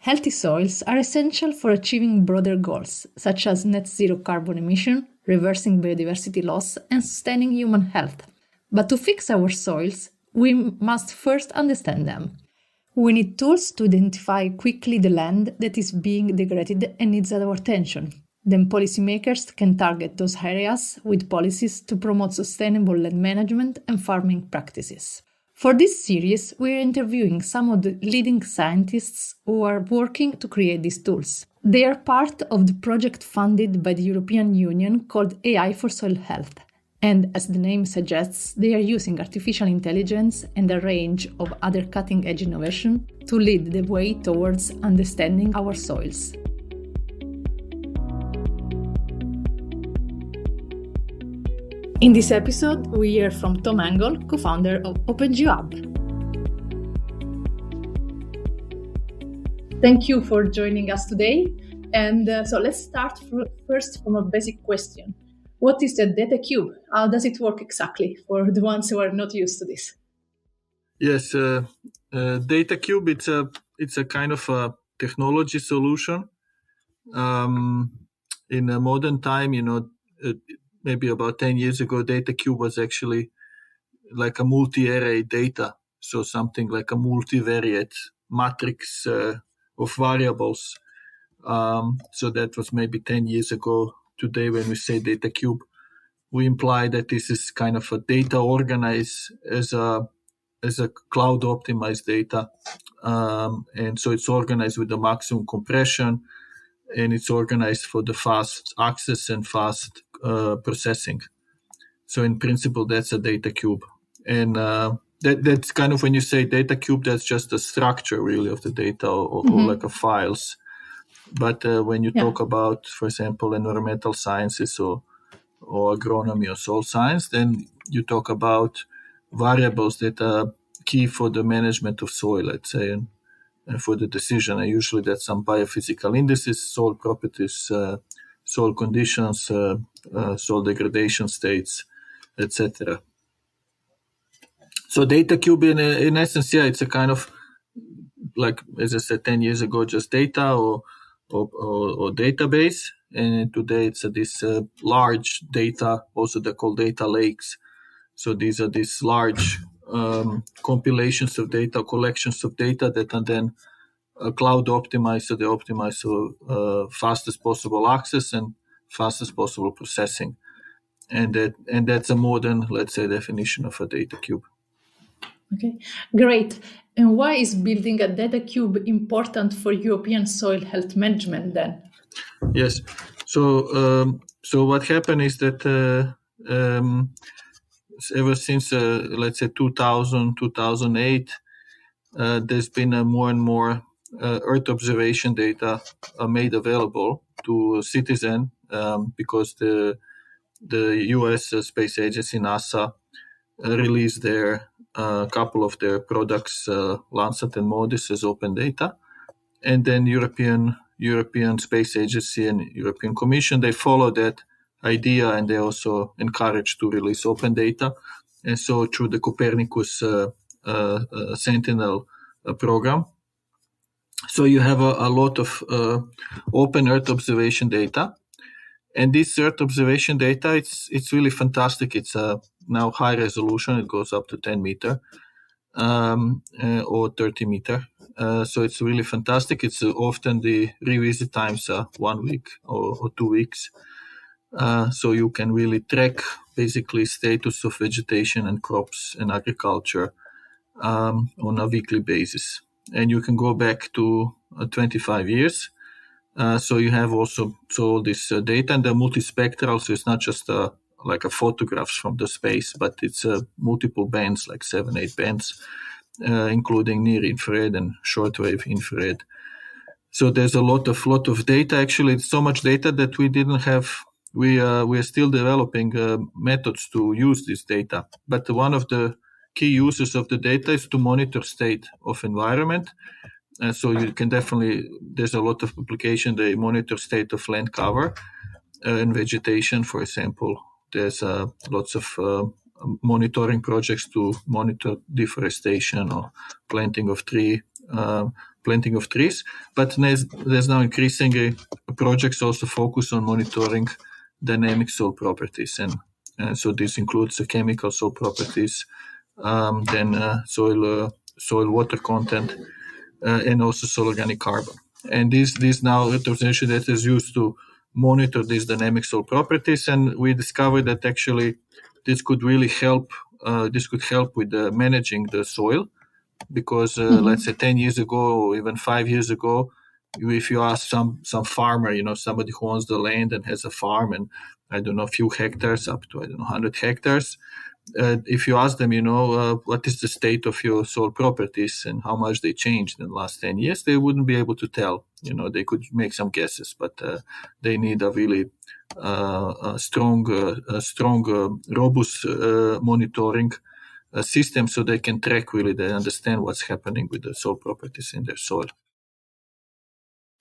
Healthy soils are essential for achieving broader goals, such as net zero carbon emission, reversing biodiversity loss, and sustaining human health. But to fix our soils, we must first understand them. We need tools to identify quickly the land that is being degraded and needs our attention. Then policymakers can target those areas with policies to promote sustainable land management and farming practices. For this series, we are interviewing some of the leading scientists who are working to create these tools. They are part of the project funded by the European Union called AI for Soil Health. And as the name suggests, they are using artificial intelligence and a range of other cutting-edge innovation to lead the way towards understanding our soils. In this episode, we hear from Tom Hengl, co-founder of OpenGeoHub. Thank you for joining us today. And so let's start first from a basic question. What is the data cube? How does it work exactly for the ones who are not used to this? Yes, data cube. It's a kind of a technology solution. In a modern time, maybe about 10 years ago, data cube was actually like a multi-array data, so something like a multivariate matrix of variables. So that was maybe 10 years ago. Today, when we say data cube, we imply that this is kind of a data organized as a cloud optimized data, and so it's organized with the maximum compression, and it's organized for the fast access and fast processing. So in principle, that's a data cube, and that's kind of, when you say data cube, that's just the structure really of the data or like a files. But when you talk about, for example, environmental sciences or agronomy or soil science, then you talk about variables that are key for the management of soil, let's say, and for the decision. And usually that's some biophysical indices, soil properties, soil conditions, soil degradation states, etc. So data cube, in essence, it's a kind of, like, as I said, 10 years ago, just data or database, and today it's this large data. Also, they're called data lakes. So these are these large compilations of data, collections of data that are then cloud optimized. So they optimize for fastest possible access and fastest possible processing, and that's a modern, let's say, definition of a data cube. Okay, great. And why is building a data cube important for European soil health management then? Yes. So what happened is that ever since, let's say, 2000, 2008, there's been more and more Earth observation data made available to citizens because the U.S. Space Agency, NASA, released their couple of their products, Lancet and MODIS, as open data, and then European Space Agency and European Commission, they follow that idea, and they also encouraged to release open data. And so through the Copernicus Sentinel program, so you have a lot of open Earth observation data. And this Earth observation data, it's really fantastic. It's now high resolution. It goes up to 10 meter or 30 meter. So it's really fantastic. It's often the revisit times are 1 week or 2 weeks. So you can really track basically status of vegetation and crops and agriculture on a weekly basis. And you can go back to 25 years. So you have also all this data, and they're multispectral. So it's not just like a photographs from the space, but it's multiple bands, like 7-8 bands, including near infrared and shortwave infrared. So there's a lot of data. Actually, it's so much data that we didn't have. We are still developing methods to use this data. But one of the key uses of the data is to monitor state of environment. So you can definitely, there's a lot of application. They monitor state of land cover and vegetation, for example. There's lots of monitoring projects to monitor deforestation or planting of tree planting of trees. But there's now increasingly projects also focus on monitoring dynamic soil properties, and so this includes the chemical soil properties, then soil water content, and also soil organic carbon. And this now representation that is used to monitor these dynamic soil properties, and we discovered that actually this could really help. This could help with managing the soil, because let's say 10 years ago or even 5 years ago, if you ask some farmer, somebody who owns the land and has a farm and I don't know, a few hectares up to 100 hectares, if you ask them, what is the state of your soil properties and how much they changed in the last 10 years, they wouldn't be able to tell. They could make some guesses, but they need a really strong, robust monitoring system so they can track really, they understand what's happening with the soil properties in their soil.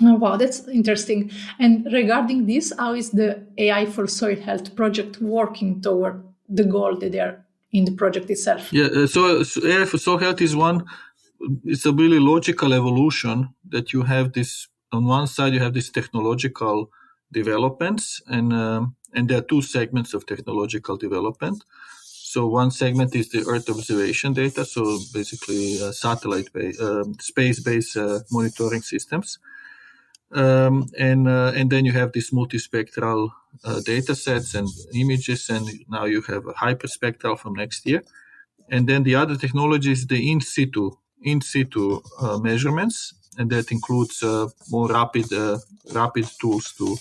Oh, wow, that's interesting. And regarding this, how is the AI for Soil Health project working toward the goal that they are in the project itself? Yeah, so AI for Soil Health is it's a really logical evolution that you have this, on one side you have these technological developments, and there are two segments of technological development. So one segment is the Earth observation data, so basically satellite-based, space-based monitoring systems. And then you have these multispectral data sets and images, and now you have a hyperspectral from next year. And then the other technology is the in situ measurements, and that includes more rapid tools to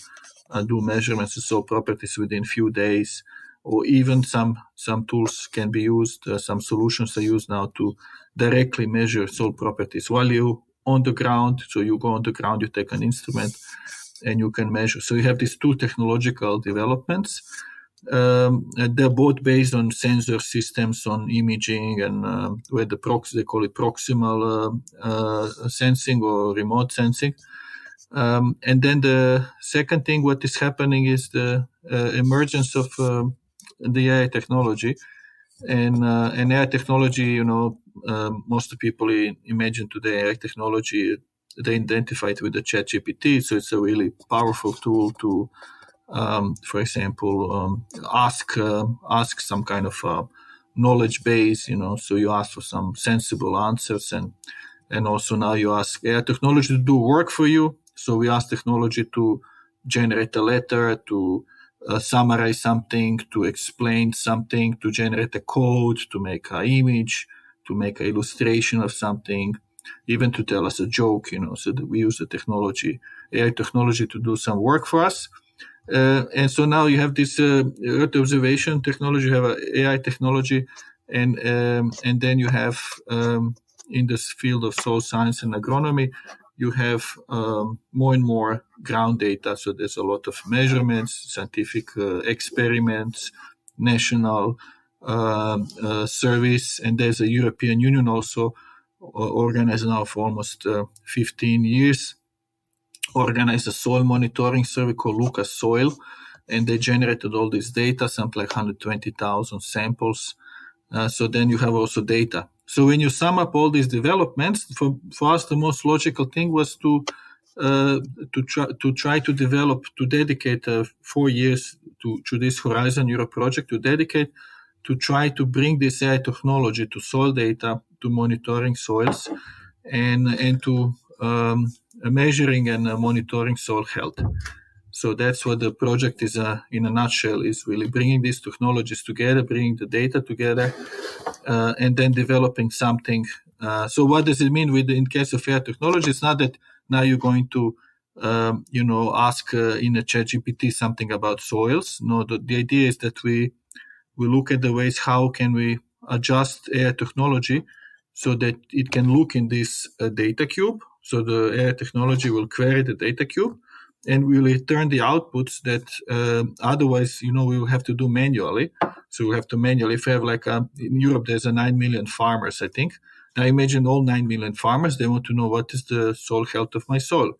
do measurements of soil properties within few days, or even some tools can be used, some solutions are used now to directly measure soil properties while you on the ground. So you go on the ground, you take an instrument, and you can measure. So you have these two technological developments. They're both based on sensor systems, on imaging, and where they call it proximal sensing or remote sensing. And then the second thing, what is happening is the emergence of the AI technology. And AI technology, most people imagine today AI technology, they identify it with the ChatGPT. So it's a really powerful tool to, for example, ask some kind of knowledge base. So you ask for some sensible answers, and also now you ask AI technology to do work for you. So we ask technology to generate a letter, to summarize something, to explain something, to generate a code, to make an image, to make an illustration of something, even to tell us a joke, so that we use the technology, AI technology, to do some work for us. And so now you have this Earth observation technology, you have AI technology, and then you have in this field of soil science and agronomy, you have more and more ground data. So there's a lot of measurements, scientific experiments, national surveys, and there's a European Union also organized now for almost 15 years, organized a soil monitoring survey called Lucas Soil, and they generated all this data, something like 120,000 samples. So then you have also data. So when you sum up all these developments, for us the most logical thing was to try to develop, to dedicate 4 years to this Horizon Europe project, to try to bring this AI technology to soil data, to monitoring soils, and to measuring and monitoring soil health. So that's what the project is, in a nutshell, is really bringing these technologies together, bringing the data together, and then developing something. So what does it mean in case of AI technology? It's not that now you're going to, ask in a ChatGPT something about soils. No, the idea is that we look at the ways how can we adjust AI technology so that it can look in this data cube. So the AI technology will query the data cube, and we will return the outputs that otherwise, we will have to do manually. So we have to manually, if we have in Europe, there's 9 million farmers, I think. Now imagine all 9 million farmers, they want to know what is the soil health of my soil.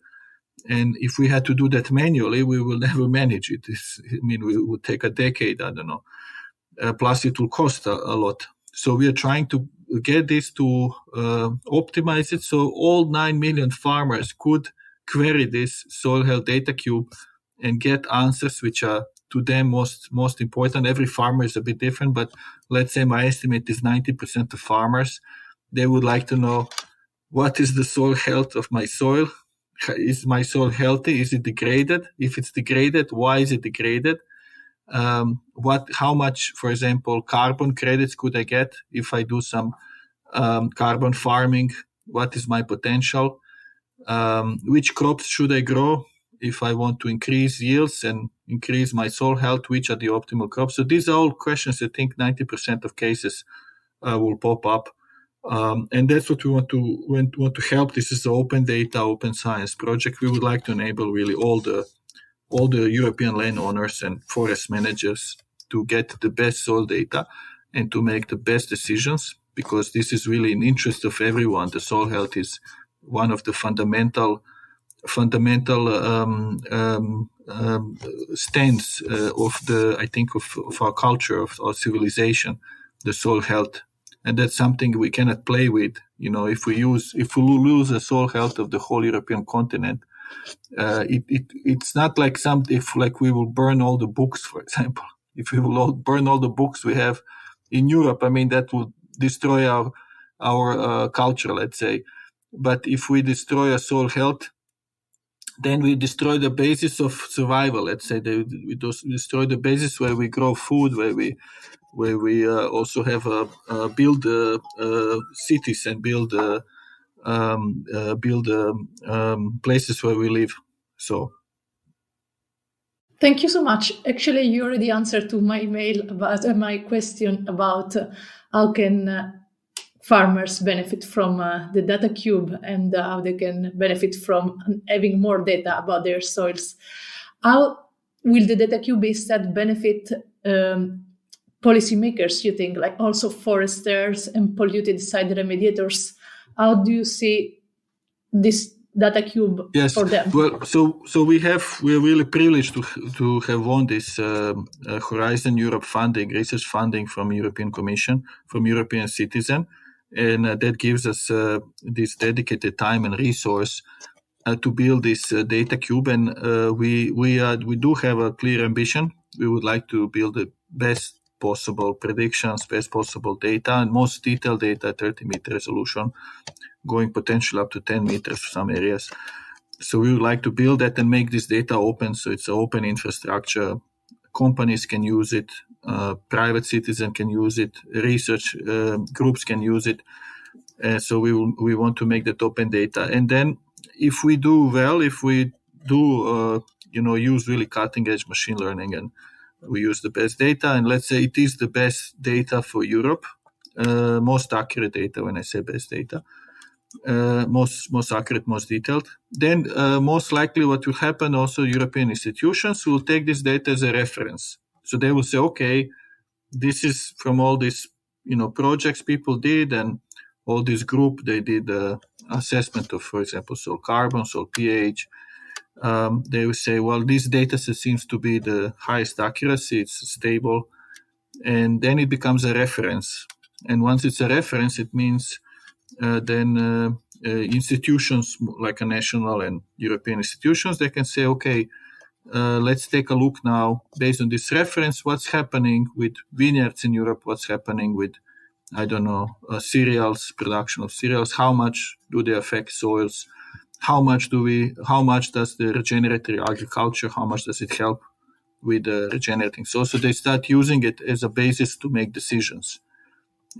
And if we had to do that manually, we will never manage it. It would take a decade, I don't know. Plus it will cost a lot. So we are trying to get this to optimize it so all 9 million farmers could query this soil health data cube and get answers which are to them most important. Every farmer is a bit different, but let's say my estimate is 90% of farmers, they would like to know, what is the soil health of my soil? Is my soil healthy? Is it degraded? If it's degraded, why is it degraded? How much, for example, carbon credits could I get if I do some carbon farming? What is my potential? Which crops should I grow if I want to increase yields and increase my soil health? Which are the optimal crops? So these are all questions I think 90% of cases will pop up. And that's what we want to help. This is the open data, open science project. We would like to enable really all the European landowners and forest managers to get the best soil data and to make the best decisions, because this is really in interest of everyone. The soil health is one of the fundamental stands of our culture, of our civilization, the soil health. And that's something we cannot play with. If we lose the soil health of the whole European continent, it's not like if we will burn all the books, for example. If we will burn all the books we have in Europe, that will destroy our culture, let's say. But if we destroy our soil health, then we destroy the basis of survival. Let's say we destroy the basis where we grow food, where we also have build cities and build places where we live. So. Thank you so much. Actually, you already answered to my email about my question about how can farmers benefit from the data cube and how they can benefit from having more data about their soils. How will the data cube instead benefit policymakers, you think, like also foresters and polluted site remediators? How do you see this data cube for them? Well, so we're really privileged to have won this Horizon Europe funding, research funding from European Commission, from European citizen, and that gives us this dedicated time and resource to build this data cube. And we do have a clear ambition. We would like to build the best possible predictions, best possible data, and most detailed data, 30-meter resolution, going potentially up to 10 meters for some areas. So we would like to build that and make this data open, so it's an open infrastructure. Companies can use it, private citizens can use it, research groups can use it. So we want to make that open data. And then if we do well, if we do use really cutting-edge machine learning and we use the best data, and let's say it is the best data for Europe, most accurate data. When I say best data, most accurate, most detailed, then most likely what will happen, also European institutions will take this data as a reference. So they will say, okay, this is from all these projects people did, and all this group, they did assessment of, for example, soil carbon, soil pH. They will say, well, this data set seems to be the highest accuracy, it's stable, and then it becomes a reference. And once it's a reference, it means then institutions like a national and European institutions, they can say, okay, let's take a look now, based on this reference, what's happening with vineyards in Europe, what's happening with, cereals, production of cereals, how much do they affect soils, how much does the regenerative agriculture, how much does it help with regenerating soils? So they start using it as a basis to make decisions.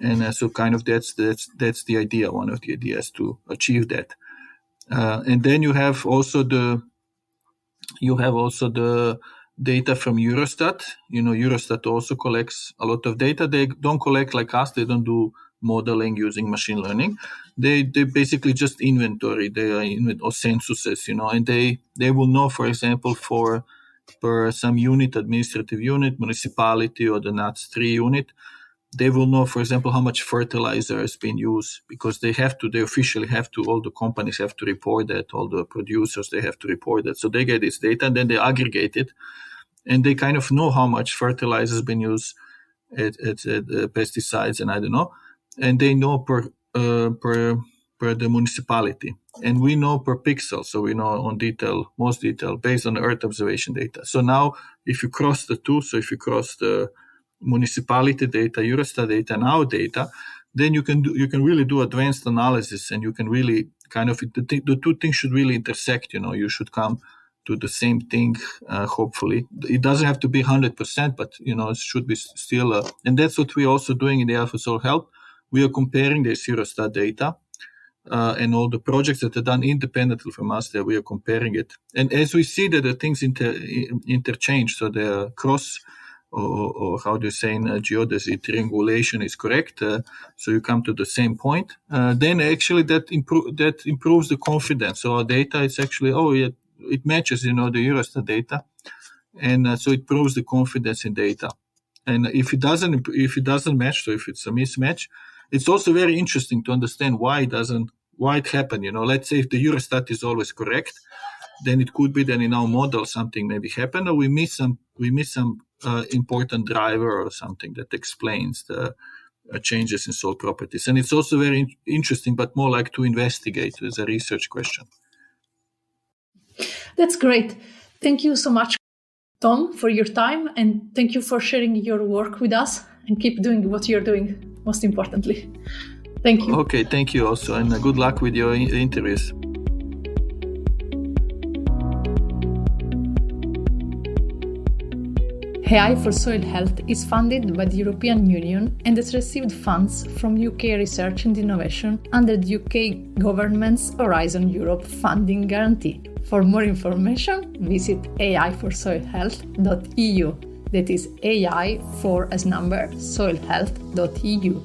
And so kind of that's the idea, one of the ideas to achieve that. And then you have also the data from Eurostat. Eurostat also collects a lot of data. They don't collect like us. They don't do modeling using machine learning. They basically just inventory. They are or censuses, and they will know, for example, for some unit, administrative unit, municipality, or the NUTS 3 unit, they will know, for example, how much fertilizer has been used, because they officially have to, all the companies have to report that, all the producers, they have to report that. So they get this data and then they aggregate it, and they kind of know how much fertilizer has been used at pesticides and and they know per the municipality, and we know per pixel, so we know on most detail based on Earth observation data. So now, if you cross the two, so if you cross the municipality data, Eurostat data, and our data, then you can really do advanced analysis, and you can really kind of the two things should really intersect. You should come to the same thing. Hopefully, it doesn't have to be 100%, but it should be still. And that's what we're also doing in the AI for Soil Health. We are comparing the Eurostat data and all the projects that are done independently from us. That we are comparing it, and as we see that the things interchange, so the cross. Or how do you say in geodesy, triangulation is correct, so you come to the same point, then actually that improves the confidence. So our data is actually, it matches, the Eurostat data, and so it proves the confidence in data. And if it doesn't match, so if it's a mismatch, it's also very interesting to understand why it happened. Let's say if the Eurostat is always correct, then it could be that in our model something maybe happened, or we miss some important driver or something that explains the changes in soil properties. And it's also very interesting, but more like to investigate as a research question. That's great. Thank you so much, Tom, for your time, and thank you for sharing your work with us, and keep doing what you're doing, most importantly. Thank you. Okay, thank you also, and good luck with your interviews. AI for Soil Health is funded by the European Union and has received funds from UK Research and Innovation under the UK government's Horizon Europe funding guarantee. For more information, visit aiforsoilhealth.eu. That is AI for as number soilhealth.eu.